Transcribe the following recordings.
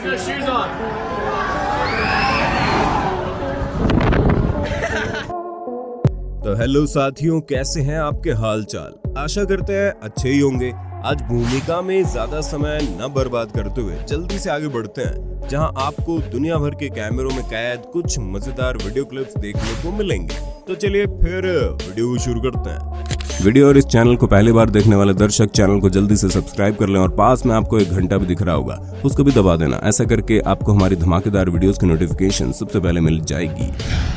your shoes on. तो hello साथियों, कैसे हैं आपके हाल चाल। आशा करते हैं अच्छे ही होंगे। आज भूमिका में ज्यादा समय न बर्बाद करते हुए जल्दी से आगे बढ़ते हैं, जहां आपको दुनिया भर के कैमरों में कैद कुछ मजेदार वीडियो क्लिप्स देखने को मिलेंगे। तो चलिए फिर वीडियो शुरू करते हैं। वीडियो और इस चैनल को पहली बार देखने वाले दर्शक चैनल को जल्दी से सब्सक्राइब कर लें और पास में आपको एक घंटा भी दिख रहा होगा, उसको भी दबा देना। ऐसा करके आपको हमारी धमाकेदार वीडियोस की नोटिफिकेशन सबसे पहले मिल जाएगी।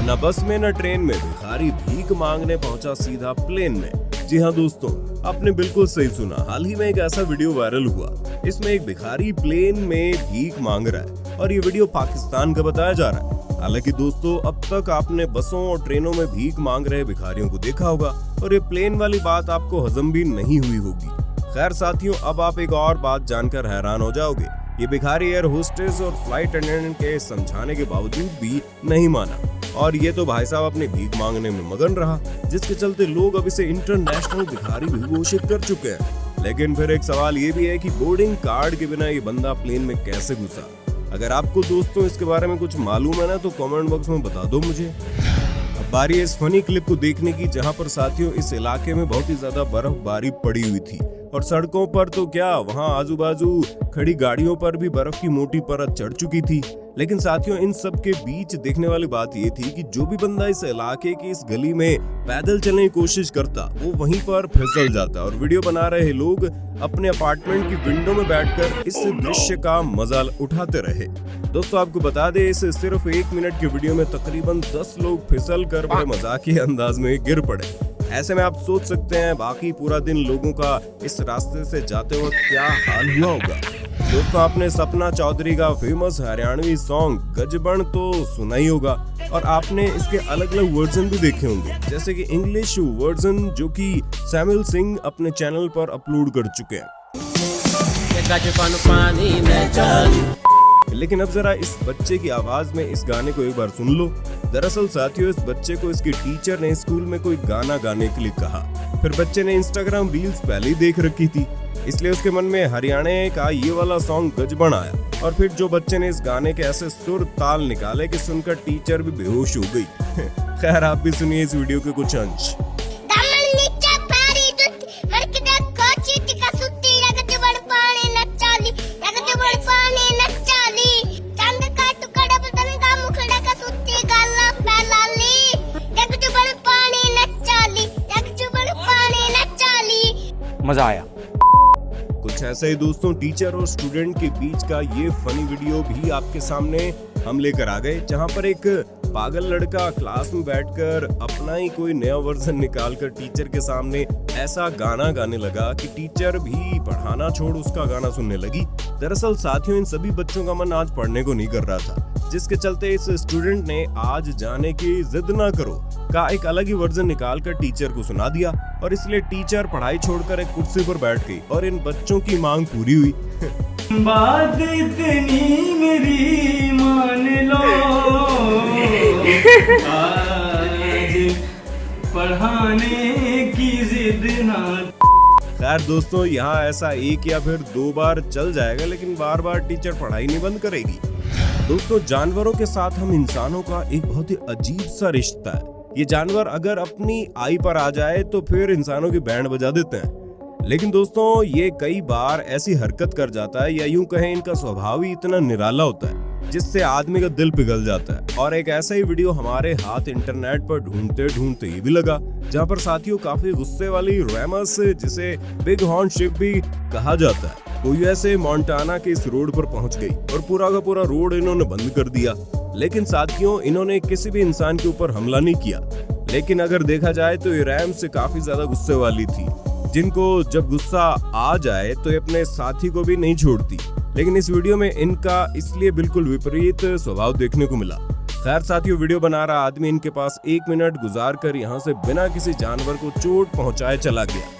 न बस में न ट्रेन में भिखारी भीख मांगने पहुंचा सीधा प्लेन में। जी हाँ दोस्तों, आपने बिल्कुल सही सुना। हाल ही में एक ऐसा वीडियो वायरल हुआ, इसमें एक भिखारी प्लेन में भीख मांग रहा है और ये वीडियो पाकिस्तान का बताया जा रहा है। हालांकि दोस्तों, अब तक आपने बसों और ट्रेनों में भीख मांग रहे भिखारियों को देखा होगा और ये प्लेन वाली बात आपको हजम भी नहीं हुई होगी। खैर साथियों, अब आप एक और बात जानकर हैरान हो जाओगे। ये भिखारी एयर होस्टेस और फ्लाइट अटेंडेंट के समझाने के बावजूद भी नहीं माना और ये तो भाई साहब अपनी भीख मांगने में मगन रहा, जिसके चलते लोग अब इसे इंटरनेशनल भिखारी भी घोषित कर चुके हैं। लेकिन फिर एक सवाल ये भी है कि बोर्डिंग कार्ड के बिना ये बंदा प्लेन में कैसे घुसा। अगर आपको दोस्तों इसके बारे में कुछ मालूम है ना, तो कमेंट बॉक्स में बता दो मुझे। अब बारी है इस फनी क्लिप को देखने की, जहां पर साथियों इस इलाके में बहुत ही ज्यादा बर्फबारी पड़ी हुई थी और सड़कों पर तो क्या, वहां आजू बाजू खड़ी गाड़ियों पर भी बर्फ की मोटी परत चढ़ चुकी थी। लेकिन साथियों, इन सब के बीच देखने वाली बात ये थी कि जो भी बंदा इस इलाके की इस गली में पैदल चलने की कोशिश करता, वो वहीं पर फिसल जाता और वीडियो बना रहे लोग अपने अपार्टमेंट की विंडो में बैठकर इस दृश्य का मजा उठाते रहे। दोस्तों आपको बता दें, इस सिर्फ 1 मिनट के वीडियो में तकरीबन 10 लोग फिसल कर बड़े मजाकिया अंदाज में गिर पड़े। ऐसे में आप सोच सकते हैं बाकी पूरा दिन लोगों का इस रास्ते से जाते वक्त क्या हाल हुआ होगा। दोस्तों, आपने सपना चौधरी का फेमस हरियाणवी सॉन्ग गजबन तो सुना ही होगा और आपने इसके अलग अलग वर्जन भी देखे होंगे, जैसे कि इंग्लिश वर्जन जो कि सैमुअल सिंह अपने चैनल पर अपलोड कर चुके हैं। लेकिन अब जरा इस बच्चे की आवाज में इस गाने को एक बार सुन लो। दरअसल साथियों, इस बच्चे को इसके टीचर ने स्कूल में कोई गाना गाने के लिए कहा। फिर बच्चे ने इंस्टाग्राम रील्स पहले ही देख रखी थी, इसलिए उसके मन में हरियाणा का ये वाला सॉन्ग गजबन आया और फिर जो बच्चे ने इस गाने के ऐसे सुर ताल निकाले कि सुनकर टीचर भी बेहोश हो गई। खैर आप भी सुनिए इस वीडियो के कुछ अंश। मजा आया। कुछ ऐसे ही दोस्तों, टीचर और स्टूडेंट के बीच का ये फनी वीडियो भी आपके सामने हम लेकर आ गए, जहां पर एक पागल लड़का क्लास में बैठकर अपना ही कोई नया वर्जन निकालकर टीचर के सामने ऐसा गाना गाने लगा कि टीचर भी पढ़ाना छोड़ उसका गाना सुनने लगी। दरअसल साथियों, इन सभी बच्चों का मन आज पढ़ने को नहीं कर रहा था, जिसके चलते इस स्टूडेंट ने आज जाने की जिद ना करो का एक अलग ही वर्जन निकाल कर टीचर को सुना दिया और इसलिए टीचर पढ़ाई छोड़कर एक कुर्सी पर बैठ गई और इन बच्चों की मांग पूरी हुई। बात इतनी मेरी मान लो, आज पढ़ाने की जिद ना। खैर दोस्तों, यहाँ ऐसा एक या फिर 2 बार चल जाएगा, लेकिन बार बार टीचर पढ़ाई नहीं बंद करेगी। दोस्तों, जानवरों के साथ हम इंसानों का एक बहुत ही अजीब सा रिश्ता है। ये जानवर अगर अपनी आई पर आ जाए तो फिर इंसानों की बैंड बजा देते हैं, लेकिन दोस्तों ये कई बार ऐसी हरकत कर जाता है, या यूं कहें इनका स्वभाव ही इतना निराला होता है जिससे आदमी का दिल पिघल जाता है। और एक ऐसा ही वीडियो हमारे हाथ इंटरनेट पर ढूंढते ढूंढते ये भी लगा, जहां पर साथियों काफी गुस्से वाली रैमस, जिसे बिग हॉर्न शिप भी कहा जाता है, वो यूएसए मोंटाना के इस रोड पर पहुंच गई और पूरा का पूरा रोड इन्होंने बंद कर दिया। लेकिन साथियों, इन्होंने किसी भी इंसान के ऊपर हमला नहीं किया, लेकिन अगर देखा जाए तो ये रैम से काफी ज्यादा गुस्से वाली थी, जिनको जब गुस्सा आ जाए तो ये अपने साथी को भी नहीं छोड़ती। लेकिन इस वीडियो में इनका इसलिए बिल्कुल विपरीत स्वभाव देखने को मिला। खैर साथियों, वीडियो बना रहा आदमी इनके पास 1 मिनट गुजार कर यहाँ से बिना किसी जानवर को चोट पहुंचाए चला गया।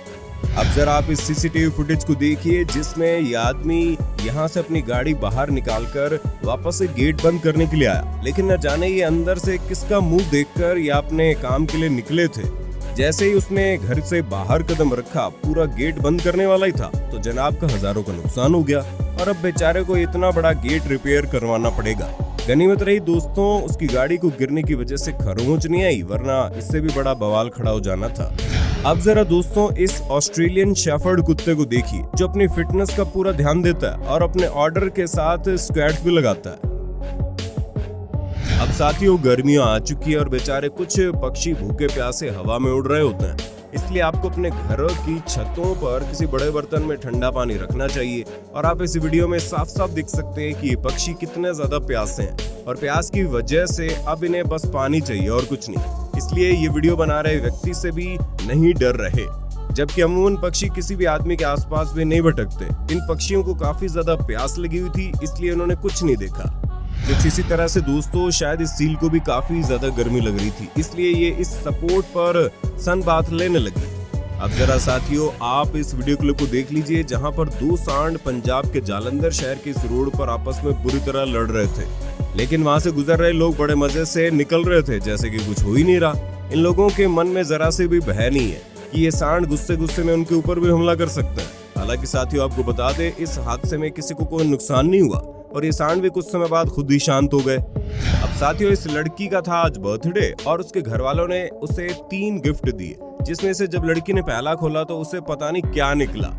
अब जरा आप इस सीसीटीवी फुटेज को देखिए, जिसमें ये आदमी यहाँ से अपनी गाड़ी बाहर निकालकर वापस से गेट बंद करने के लिए आया, लेकिन न जाने ये अंदर से किसका मुंह देखकर ये अपने काम के लिए निकले थे। जैसे ही उसने घर से बाहर कदम रखा, पूरा गेट बंद करने वाला ही था, तो जनाब का हजारों का नुकसान हो गया। और अब बेचारे को इतना बड़ा गेट रिपेयर करवाना पड़ेगा। गनीमत रही दोस्तों उसकी गाड़ी को गिरने की वजह से खरोंच नहीं आई, वरना इससे भी बड़ा बवाल खड़ा हो जाना था। अब जरा दोस्तों इस ऑस्ट्रेलियन शेफर्ड कुत्ते को देखिए जो अपनी फिटनेस का पूरा ध्यान देता है और अपने ऑर्डर के साथ स्क्वाट्स भी लगाता है। अब साथियों गर्मियां आ चुकी है और बेचारे कुछ पक्षी भूखे प्यासे हवा में उड़ रहे होते हैं, इसलिए आपको अपने घरों की छतों पर किसी बड़े बर्तन में ठंडा पानी रखना चाहिए। और आप इस वीडियो में साफ साफ देख सकते हैं कि ये पक्षी कितने ज्यादा प्यासे हैं और प्यास की वजह से अब इन्हें बस पानी चाहिए और कुछ नहीं। इसलिए ये वीडियो बना रहे व्यक्ति से भी नहीं डर रहे, जबकि अमूमन पक्षी किसी भी आदमी के आसपास भी नहीं भटकते। इन पक्षियों को काफी ज्यादा प्यास लगी हुई थी, इसलिए उन्होंने कुछ नहीं देखा। कुछ इसी तरह से दोस्तों शायद इस सील को भी काफी ज्यादा गर्मी लग रही थी, इसलिए ये इस सपोर्ट पर सन बाथ लेने लगी। अब जरा साथियों आप इस वीडियो क्लिप को देख लीजिए जहां पर दो सांड पंजाब के जालंधर शहर के इस रोड पर आपस में बुरी तरह लड़ रहे थे, लेकिन वहां से गुजर रहे लोग बड़े मजे से निकल रहे थे जैसे कि कुछ हो ही नहीं रहा। इन लोगों के मन में जरा से भी भय नहीं है कि ये सांड गुस्से में उनके ऊपर भी हमला कर सकते हैं। हालांकि साथियों आपको बता दें इस हादसे में किसी को कोई नुकसान नहीं हुआ और ये सांड भी कुछ समय बाद खुद ही शांत हो गए। अब साथियों इस लड़की का था आज बर्थडे और उसके घर वालों ने उसे 3 गिफ्ट दिए, जिसमें से जब लड़की ने पहला खोला तो उसे पता नहीं क्या निकला,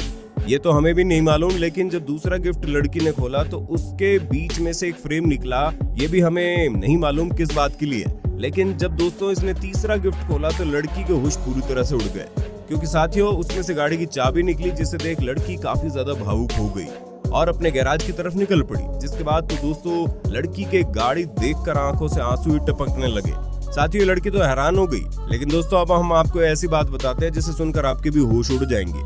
ये तो हमें भी नहीं मालूम। लेकिन जब दूसरा गिफ्ट लड़की ने खोला तो उसके बीच में से एक फ्रेम निकला, ये भी हमें नहीं मालूम किस बात के लिए। लेकिन जब दोस्तों इसने तीसरा गिफ्ट खोला तो लड़की के होश पूरी तरह से उड़ गए, क्योंकि साथियों उसमें से गाड़ी की चाबी निकली, जिसे देख लड़की काफी ज्यादा भावुक हो गई और अपने गैराज की तरफ निकल पड़ी। जिसके बाद तो दोस्तों लड़की के गाड़ी देखकर आंखों से आंसू ही टपकने लगे। साथियों लड़की तो हैरान हो गई, लेकिन दोस्तों अब हम आपको ऐसी बात बताते हैं जिसे सुनकर आपके भी होश उड़ जाएंगे।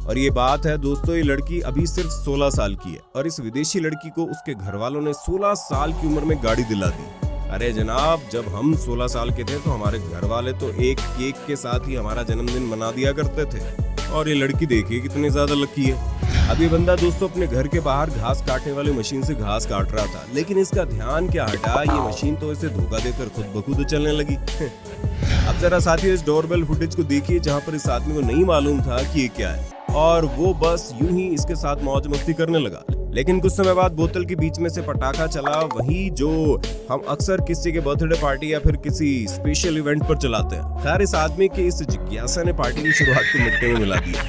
और ये बात है दोस्तों ये लड़की अभी सिर्फ 16 साल की है और इस विदेशी लड़की को उसके घर वालों ने 16 साल की उम्र में गाड़ी दिला दी। अरे जनाब जब हम 16 साल के थे तो हमारे घर वाले तो एक केक के साथ ही हमारा जन्मदिन मना दिया करते थे, और ये लड़की देखिए कितनी ज्यादा लकी है। अब ये बंदा दोस्तों अपने घर के बाहर घास काटने वाली मशीन से घास काट रहा था, लेकिन इसका ध्यान क्या हटा, ये मशीन तो इसे धोखा देकर खुद ब खुद चलने लगी। अब जरा साथियों इस डोरबेल फुटेज को देखिए जहां पर इस आदमी को नहीं मालूम था कि ये क्या है और वो बस यूं ही इसके साथ मौज मस्ती करने लगा। लेकिन कुछ समय बाद बोतल के बीच में से पटाखा चला, वही जो हम अक्सर किसी के बर्थडे पार्टी या फिर किसी स्पेशल इवेंट पर चलाते हैं। खैर इस आदमी की इस जिज्ञासा ने पार्टी की शुरुआत को मिट्टी में मिला दिया।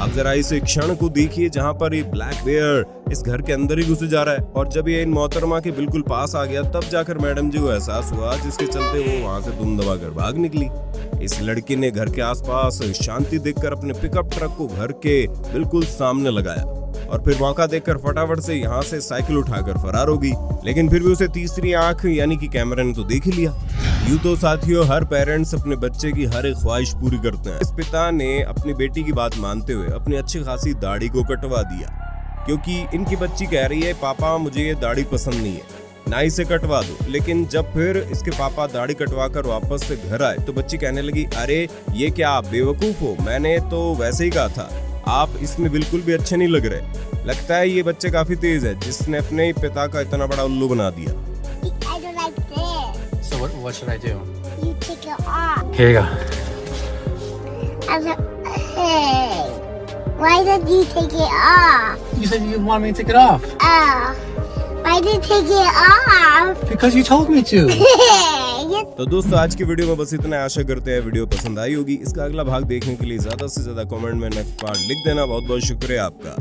अब जरा इस क्षण को देखिए जहां पर ये ब्लैक बेयर इस घर के अंदर ही घुसे जा रहा है, और जब ये इन मोहतरमा के बिल्कुल पास आ गया तब जाकर मैडम जी को एहसास हुआ, जिसके चलते वो वहां से दुम दबाकर भाग निकली। इस लड़की ने घर के आसपास शांति देखकर अपने पिकअप ट्रक को घर के बिल्कुल सामने लगाया और फिर मौका देखकर फटाफट से यहाँ से साइकिल उठाकर फरार हो गई। लेकिन फिर भी उसे तीसरी आंख यानी कि कैमरे ने तो देख ही लिया। यूं तो साथियों हर पेरेंट्स अपने बच्चे की हर एक ख्वाहिश पूरी करते हैं। इस पिता ने अपनी बेटी की बात मानते हुए अपनी अच्छी खासी दाढ़ी को कटवा दिया, क्योंकि इनकी बच्ची कह रही है पापा मुझे ये दाढ़ी पसंद नहीं है, ना इसे कटवा दो। लेकिन जब फिर इसके पापा दाढ़ी कटवा कर वापस से घर आए तो बच्ची कहने लगी अरे ये क्या आप बेवकूफ हो, मैंने तो वैसे ही कहा था, आप इसमें बिल्कुल भी अच्छे नहीं लग रहे। लगता है ये बच्चे काफी तेज है जिसने अपने पिता का इतना बड़ा उल्लू बना दिया। I don't like this. So what should I do? You take it off. Here you go. Hey, why did you take it off? You said you wanted me to take it off. Why did you take it off? Because you told me to. Yes. तो दोस्तों आज की video में बस इतना, आशा करते हैं video पसंद आई होगी। इसका अगला भाग देखने के लिए ज्यादा से ज्यादा कमेंट में नेक्स्ट पार्ट लिख देना। बहुत बहुत शुक्रिया आपका।